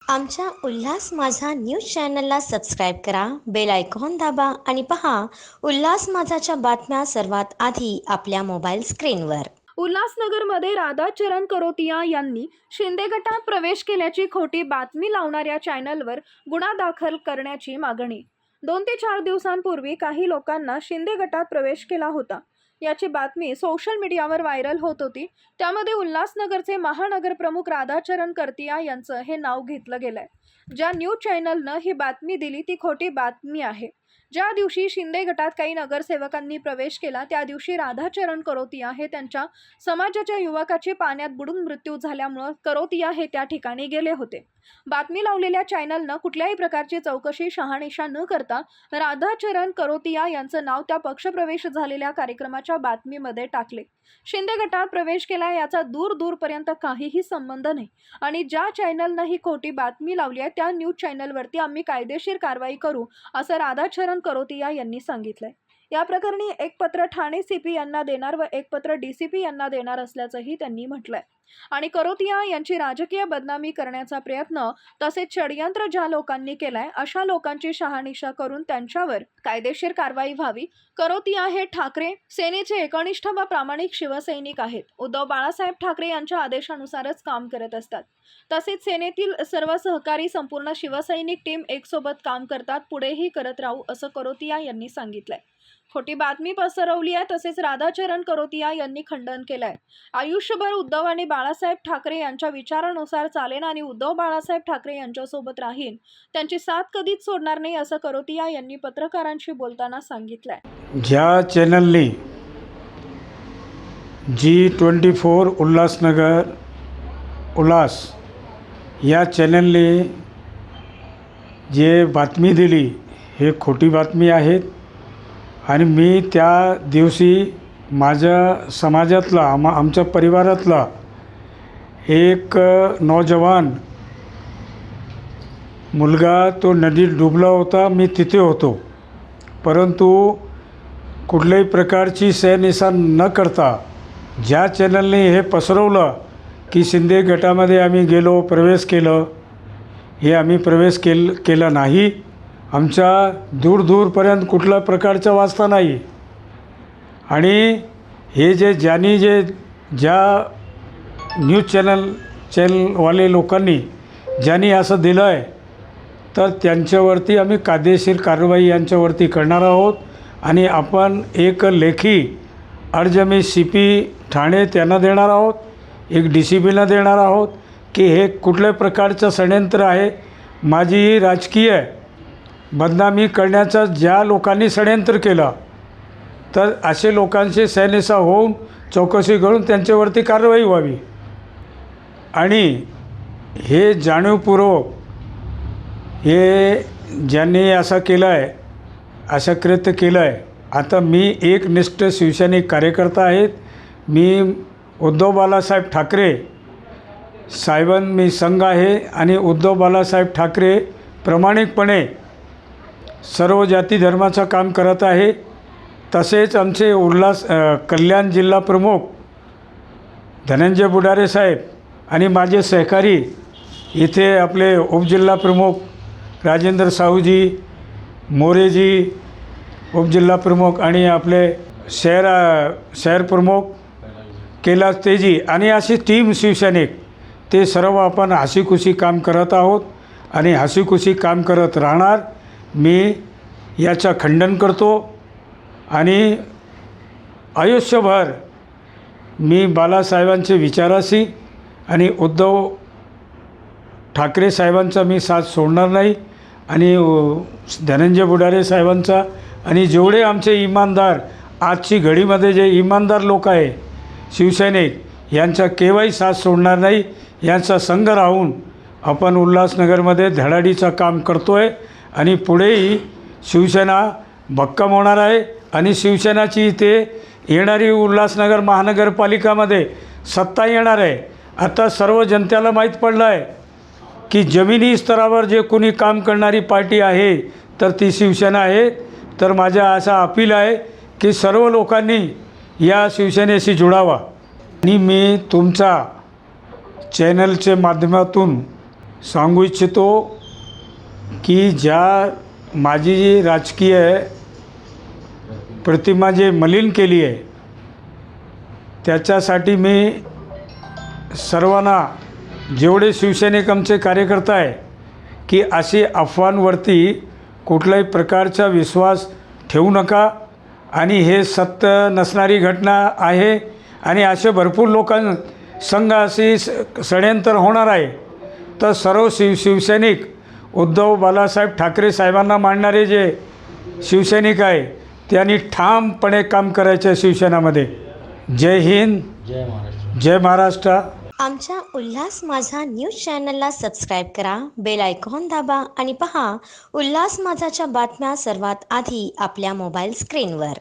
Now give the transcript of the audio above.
आमच्या उल्हास माझा न्यूज चॅनलला सबस्क्राईब करा, बेल आयकॉन दाबा आणि पहा उल्हास माझाच्या बातम्या सर्वात आधी आपल्या मोबाईल स्क्रीनवर। उल्हासनगरमध्ये राधाचरण करोतिया यांनी शिंदे गटात प्रवेश केल्याची खोटी बातमी लावणाऱ्या चॅनलवर गुन्हा दाखल करण्याची मागणी। 2 ते 4 दिवसांपूर्वी काही लोकांना शिंदे गटात प्रवेश केला होता याची बातमी सोशल मीडियावर व्हायरल होत होती। त्यामध्ये उल्हासनगरचे महानगर प्रमुख राधाचरण करतिया यांचं हे नाव घेतलं गेलंय। ज्या न्यूज चॅनलनं ही बातमी दिली ती खोटी बातमी आहे। ज्या दिवशी शिंदे गटात काही नगरसेवकांनी प्रवेश केला त्या दिवशी राधाचरण करोतिया हे त्यांच्या समाजाच्या युवकाची पाण्यात बुडून मृत्यू झाल्यामुळे करोतिया हे त्या ठिकाणी गेले होते। बातमी लावलेल्या चॅनलनं कुठल्याही प्रकारची चौकशी शहानिशा न करता राधाचरण करोतिया यांचं नाव त्या पक्षप्रवेश झालेल्या कार्यक्रमाच्या बातमीमध्ये टाकले। शिंदे गटात प्रवेश केला याचा दूरपर्यंत काहीही संबंध नाही आणि ज्या चॅनलनं ही खोटी बातमी लावली आहे त्या न्यूज चॅनलवरती आम्ही कायदेशीर कारवाई करू असं राधाचरण करोतिया यांनी सांगितलंय। या प्रकरणी एक पत्र ठाणे सीपी यांना देणार व एक पत्र डीसीपी यांना देणार असल्याचंही त्यांनी म्हटलंय। आणि करोतिया यांची राजकीय बदनामी करण्याचा प्रयत्न तसेच षडयंत्र ज्या लोकांनी केलाय अशा लोकांची शहानिशा करून त्यांच्यावर कायदेशीर कारवाई व्हावी। करोतिया हे ठाकरे सेनेचे एकनिष्ठ व प्रामाणिक शिवसैनिक आहेत। उद्धव बाळासाहेब ठाकरे यांच्या आदेशानुसारच काम करत असतात। तसेच सेनेतील सर्व सहकारी संपूर्ण शिवसैनिक टीम एकसोबत काम करतात, पुढेही करत राहू असं करोतिया यांनी सांगितलंय। खोटी बातमी पसरवली आहे तसेच राधाचरण करोतिया यांनी खंडन केलंय। आयुष्यभर उद्धव आणि बाळासाहेब ठाकरे यांच्या विचारानुसार चालेन आणि उद्धव बाळासाहेब ठाकरे यांच्यासोबत राहीन, त्यांची साथ कधीच सोडणार नाही असं करोतिया यांनी पत्रकारांशी बोलताना सांगितलंय। ज्या चॅनलने G24 उल्हासनगर उल्हास या चॅनलने जे बातमी दिली हे खोटी बातमी आहेत आणि मी त्या दिवशी माझ्या समाजातला आमच्या परिवारातला एक नौजवान मुलगा तो नदीत डुबला होता, मी तिथे होतो। परंतु कुठल्याही प्रकारची शहानिशा न करता ज्या चॅनलने हे पसरवलं की शिंदे गटामध्ये आम्ही गेलो, प्रवेश केलं, हे आम्ही प्रवेश केला नाही। आमच्या दूरपर्यंत कुठल्या प्रकारचा वास्ता नाही। आणि हे ज्या न्यूज चॅनलवाले लोकांनी ज्यांनी असं दिलं आहे तर त्यांच्यावरती आम्ही कायदेशीर कारवाई यांच्यावरती करणार आहोत। आणि आपण एक लेखी अर्ज मी CP ठाणे त्यांना देणार आहोत, एक DCPला देणार आहोत की हे कुठल्या प्रकारचं षडयंत्र आहे। माझी राजकीय बदनामी करण्याचा ज्या लोकांनी षडयंत्र केलं तर असे लोकांची शहानिशा होऊन चौकशी करून त्यांच्यावरती कारवाई व्हावी। आणि हे जाणीवपूर्वक हे ज्यांनी असं केलं आहे, असं कृत्य केलं आहे। आता मी एकनिष्ठ शिवसैनिक कार्यकर्ता आहेत। मी उद्धव बाळासाहेब ठाकरे मी संघ आहे आणि उद्धव बाळासाहेब ठाकरे प्रामाणिकपणे सर्व जाती धर्माचं काम करत आहे। तसेच आमचे कल्याण जिल्हा प्रमुख धनंजय बुडारे साहेब आणि माझे सहकारी इथे आपले उपजिल्हा प्रमुख राजेंद्र साहूजी, मोरेजी उपजिल्हा प्रमुख आणि आपले शहर प्रमुख कैलास तेजी आणि अशी टीम शिवसैनिक ते सर्व आपण हसीखुशी काम करत आहोत आणि हसीखुशी काम करत राहणार। मी याचं खंडन करतो आणि आयुष्यभर मी बाळासाहेबांचे विचाराशी आणि उद्धव ठाकरे साहेबांचा मी साथ सोडणार नाही आणि धनंजय बुडारे साहेबांचा आणि जेवढे आमचे इमानदार आजची घडीमध्ये जे इमानदार लोक आहे शिवसैनिक यांचा केव्हाही साथ सोडणार नाही। यांचा संघ राहून आपण उल्हासनगरमध्ये धडाडीचं काम करतो आहे आणि पुढेही शिवसेना भक्कम होणार आहे। आणि शिवसेनाची इथे येणारी उल्हासनगर महानगरपालिकामध्ये सत्ता येणार आहे। आता सर्व जनतेला माहीत पडलं आहे की जमिनी स्तरावर जे कोणी काम करणारी पार्टी आहे तर ती शिवसेना आहे। तर माझा असा अपील आहे की सर्व लोकांनी या शिवसेनेशी जुडावा। आणि मी तुमचा चॅनलच्या माध्यमातून सांगू इच्छितो की माझी जी राजकीय प्रतिमा जे मलिन केली आहे त्याच्यासाठी मी सर्वांना, जेवढे शिवसैनिक आमचे कार्यकर्ता आहे, की अशी अफवांवरती कुठल्याही प्रकारचा विश्वास ठेवू नका आणि हे सत्य नसणारी घटना आहे आणि असे भरपूर लोकांसंग अशी षड्यंत्र होणार आहे. तर सर्व शिवसैनिक उद्धव बाळासाहेब ठाकरे साहेबांना मानणारे जे शिवसैनिक आहे त्यांनी ठामपणे काम करायचं शिवसेनेमध्ये. जय हिंद, जय महाराष्ट्र. आमच्या उल्हास माझा न्यूज चॅनलला सबस्क्राईब करा, बेल आयकॉन दाबा आणि पहा उल्हास माझाच्या बातम्या सर्वात आधी आपल्या मोबाईल स्क्रीनवर.